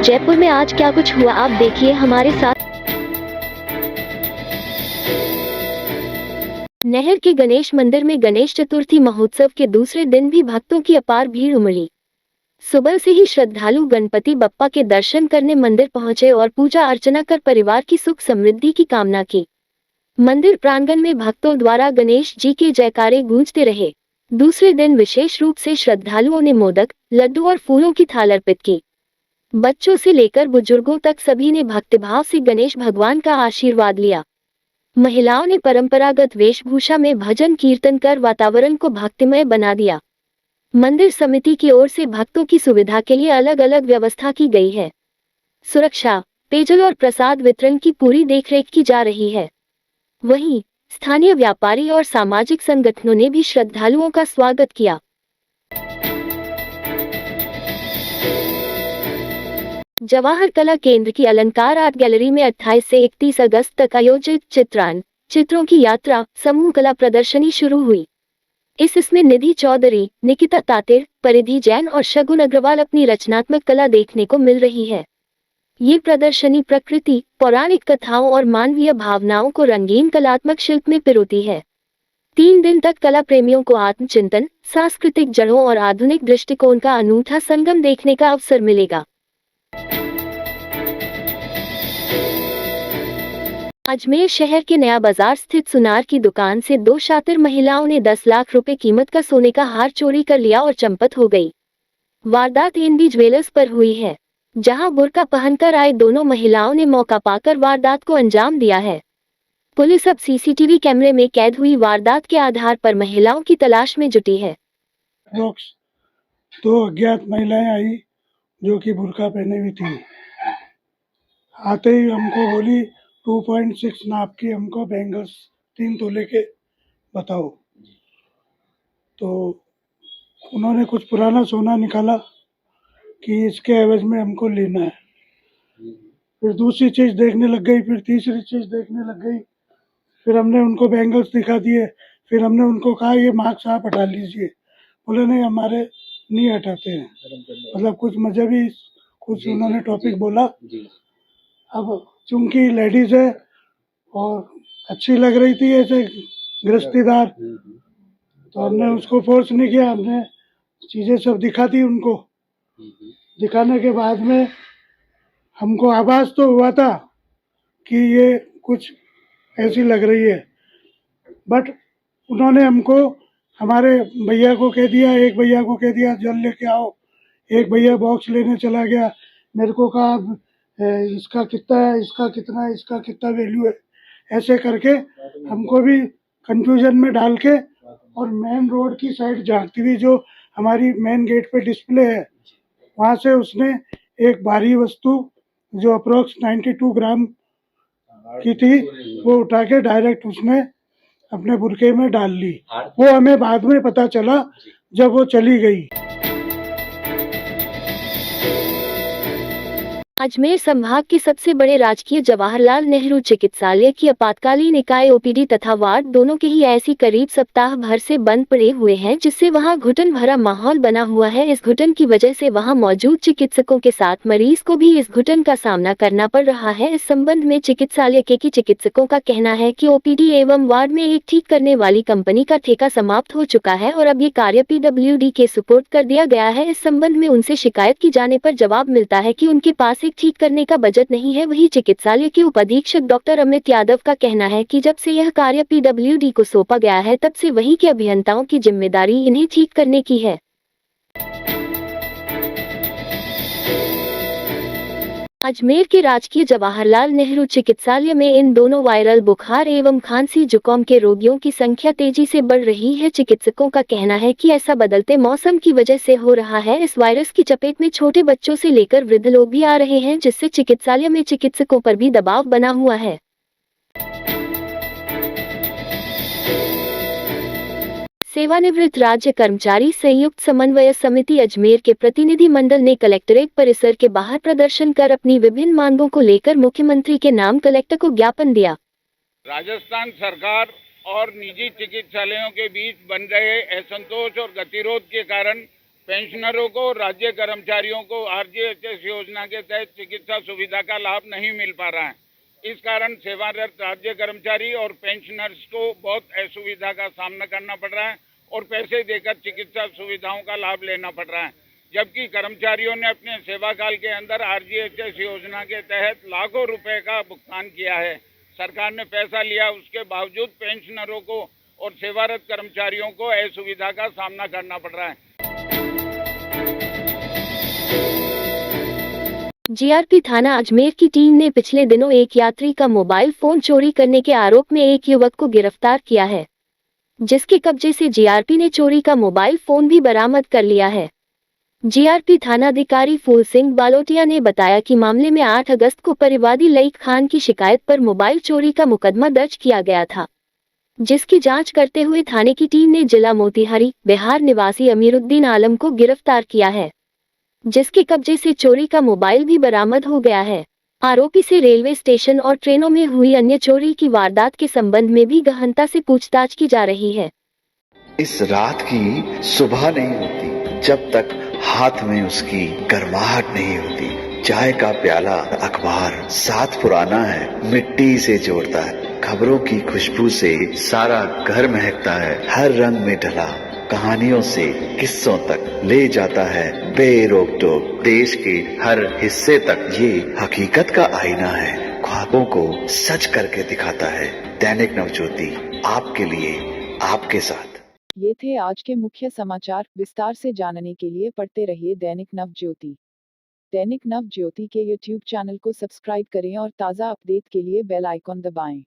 जयपुर में आज क्या कुछ हुआ आप देखिए हमारे साथ। नहर के गणेश मंदिर में गणेश चतुर्थी महोत्सव के दूसरे दिन भी भक्तों की अपार भीड़ उमड़ी। सुबह से ही श्रद्धालु गणपति बप्पा के दर्शन करने मंदिर पहुंचे और पूजा अर्चना कर परिवार की सुख समृद्धि की कामना की। मंदिर प्रांगण में भक्तों द्वारा गणेश जी के जयकारे गूंजते रहे। दूसरे दिन विशेष रूप से श्रद्धालुओं ने मोदक, लड्डू और फूलों की थाल अर्पित की। बच्चों से लेकर बुजुर्गों तक सभी ने भक्तिभाव से गणेश भगवान का आशीर्वाद लिया। महिलाओं ने परंपरागत वेशभूषा में भजन कीर्तन कर वातावरण को भक्तिमय बना दिया। मंदिर समिति की ओर से भक्तों की सुविधा के लिए अलग अलग व्यवस्था की गई है। सुरक्षा, पेयजल और प्रसाद वितरण की पूरी देखरेख की जा रही है। वहीं स्थानीय व्यापारी और सामाजिक संगठनों ने भी श्रद्धालुओं का स्वागत किया। जवाहर कला केंद्र की अलंकार आर्ट गैलरी में 28 से 31 अगस्त तक आयोजित चित्रों की यात्रा समूह कला प्रदर्शनी शुरू हुई। इसमें निधि चौधरी, निकिता तातिर, परिधि जैन और शगुन अग्रवाल अपनी रचनात्मक कला देखने को मिल रही है। ये प्रदर्शनी प्रकृति, पौराणिक कथाओं और मानवीय भावनाओं को रंगीन कलात्मक शिल्प में पिरोती है। 3 दिन तक कला प्रेमियों को आत्मचिंतन, सांस्कृतिक जड़ों और आधुनिक दृष्टिकोण का अनूठा संगम देखने का अवसर मिलेगा। अजमेर शहर के नया बाजार स्थित सुनार की दुकान से 2 शातिर महिलाओं ने 10 लाख रुपए कीमत का सोने का हार चोरी कर लिया और चंपत हो गई। वारदात एनबी ज्वेलर्स पर हुई है, जहां बुर्का पहनकर आए दोनों महिलाओं ने मौका पाकर वारदात को अंजाम दिया है। पुलिस अब सीसीटीवी कैमरे में कैद हुई वारदात के आधार पर महिलाओं की तलाश में जुटी है। 2 अज्ञात महिलाएं आई जो कि बुर्का पहने हुई थी। आते ही हमको बोली 2.6 नाप की हमको बैंगल्स 3 तोले के बताओ। तो उन्होंने कुछ पुराना सोना निकाला कि इसके एवज में हमको लेना है। फिर दूसरी चीज़ देखने लग गई, फिर तीसरी चीज़ देखने लग गई। फिर हमने उनको बैंगल्स दिखा दिए। फिर हमने उनको कहा ये मार्क्स आप हटा लीजिए। बोले नहीं हमारे नहीं हटाते हैं। मतलब कुछ मजहबी कुछ उन्होंने टॉपिक बोला। अब चूंकि लेडीज है और अच्छी लग रही थी ऐसे गृहस्थीदार, तो हमने उसको फोर्स नहीं किया। हमने चीज़ें सब दिखा दी उनको। दिखाने के बाद में हमको आभास तो हुआ था कि ये कुछ ऐसी लग रही है, बट उन्होंने हमको हमारे भैया को कह दिया, एक भैया को कह दिया जल लेके आओ। एक भैया बॉक्स लेने चला गया। मेरे को कहा इसका कितना है, इसका कितना है, इसका कितना वैल्यू है। ऐसे करके हमको भी कंफ्यूजन में डाल के और मेन रोड की साइड झांकती हुई जो हमारी मेन गेट पे डिस्प्ले है वहाँ से उसने एक भारी वस्तु जो अप्रोक्स 92 ग्राम की थी वो उठा के डायरेक्ट उसने अपने बुरके में डाल ली। वो हमें बाद में पता चला जब वो चली गई। अजमेर संभाग के सबसे बड़े राजकीय जवाहरलाल नेहरू चिकित्सालय की आपातकालीन इकाई ओपीडी तथा वार्ड दोनों के ही ऐसी करीब सप्ताह भर से बंद पड़े हुए हैं, जिससे वहां घुटन भरा माहौल बना हुआ है। इस घुटन की वजह से वहां मौजूद चिकित्सकों के साथ मरीज को भी इस घुटन का सामना करना पड़ रहा है। इस संबंध में चिकित्सालय के चिकित्सकों का कहना है कि ओपीडी एवं वार्ड में एक ठीक करने वाली कंपनी का ठेका समाप्त हो चुका है और अब ये कार्य पीडब्ल्यूडी के सुपुर्द कर दिया गया है। इस संबंध में उनसे शिकायत की जाने पर जवाब मिलता है कि उनके पास ठीक करने का बजट नहीं है। वही चिकित्सालय के उपाधीक्षक डॉक्टर अमित यादव का कहना है कि जब से यह कार्य पीडब्ल्यूडी को सौंपा गया है तब से वही के अभियंताओं की जिम्मेदारी इन्हें ठीक करने की है। अजमेर के राजकीय जवाहरलाल नेहरू चिकित्सालय में इन दोनों वायरल बुखार एवं खांसी जुकाम के रोगियों की संख्या तेजी से बढ़ रही है। चिकित्सकों का कहना है कि ऐसा बदलते मौसम की वजह से हो रहा है। इस वायरस की चपेट में छोटे बच्चों से लेकर वृद्ध लोग भी आ रहे हैं, जिससे चिकित्सालय में चिकित्सकों पर भी दबाव बना हुआ है। सेवानिवृत्त राज्य कर्मचारी संयुक्त समन्वय समिति अजमेर के प्रतिनिधि मंडल ने कलेक्ट्रेट परिसर के बाहर प्रदर्शन कर अपनी विभिन्न मांगों को लेकर मुख्यमंत्री के नाम कलेक्टर को ज्ञापन दिया। राजस्थान सरकार और निजी चिकित्सालयों के बीच बन रहे असंतोष और गतिरोध के कारण पेंशनरों को, राज्य कर्मचारियों को आरजीएचएस योजना के तहत चिकित्सा सुविधा का लाभ नहीं मिल पा रहा है। इस कारण सेवारत राज्य कर्मचारी और पेंशनर्स को बहुत असुविधा का सामना करना पड़ रहा है और पैसे देकर चिकित्सा सुविधाओं का लाभ लेना पड़ रहा है। जबकि कर्मचारियों ने अपने सेवा काल के अंदर आरजीएचएस योजना के तहत लाखों रुपए का भुगतान किया है। सरकार ने पैसा लिया, उसके बावजूद पेंशनरों को और सेवारत कर्मचारियों को असुविधा का सामना करना पड़ रहा है। जीआरपी थाना अजमेर की टीम ने पिछले दिनों एक यात्री का मोबाइल फोन चोरी करने के आरोप में एक युवक को गिरफ्तार किया है, जिसके कब्जे से जीआरपी ने चोरी का मोबाइल फोन भी बरामद कर लिया है। जीआरपी थानाधिकारी फूल सिंह बालोटिया ने बताया कि मामले में 8 अगस्त को परिवादी लईक खान की शिकायत पर मोबाइल चोरी का मुकदमा दर्ज किया गया था, जिसकी जांच करते हुए थाने की टीम ने जिला मोतिहारी बिहार निवासी अमीरुद्दीन आलम को गिरफ्तार किया है, जिसके कब्जे से चोरी का मोबाइल भी बरामद हो गया है। आरोपी से रेलवे स्टेशन और ट्रेनों में हुई अन्य चोरी की वारदात के संबंध में भी गहनता से पूछताछ की जा रही है। इस रात की सुबह नहीं होती जब तक हाथ में उसकी गर्माहट नहीं होती। चाय का प्याला, अखबार साथ पुराना है, मिट्टी से जोड़ता है। खबरों की खुशबू से सारा घर महकता है। हर रंग में ढला कहानियों से किस्सों तक ले जाता है बेरोक टोक। देश के हर हिस्से तक ये हकीकत का आईना है। ख्वाबों को सच करके दिखाता है। दैनिक नवज्योति, आपके लिए, आपके साथ। ये थे आज के मुख्य समाचार। विस्तार से जानने के लिए पढ़ते रहिए दैनिक नवज्योति। दैनिक नवज्योति के YouTube चैनल को सब्सक्राइब करें और ताज़ा अपडेट के लिए बेल आइकॉन दबाएं।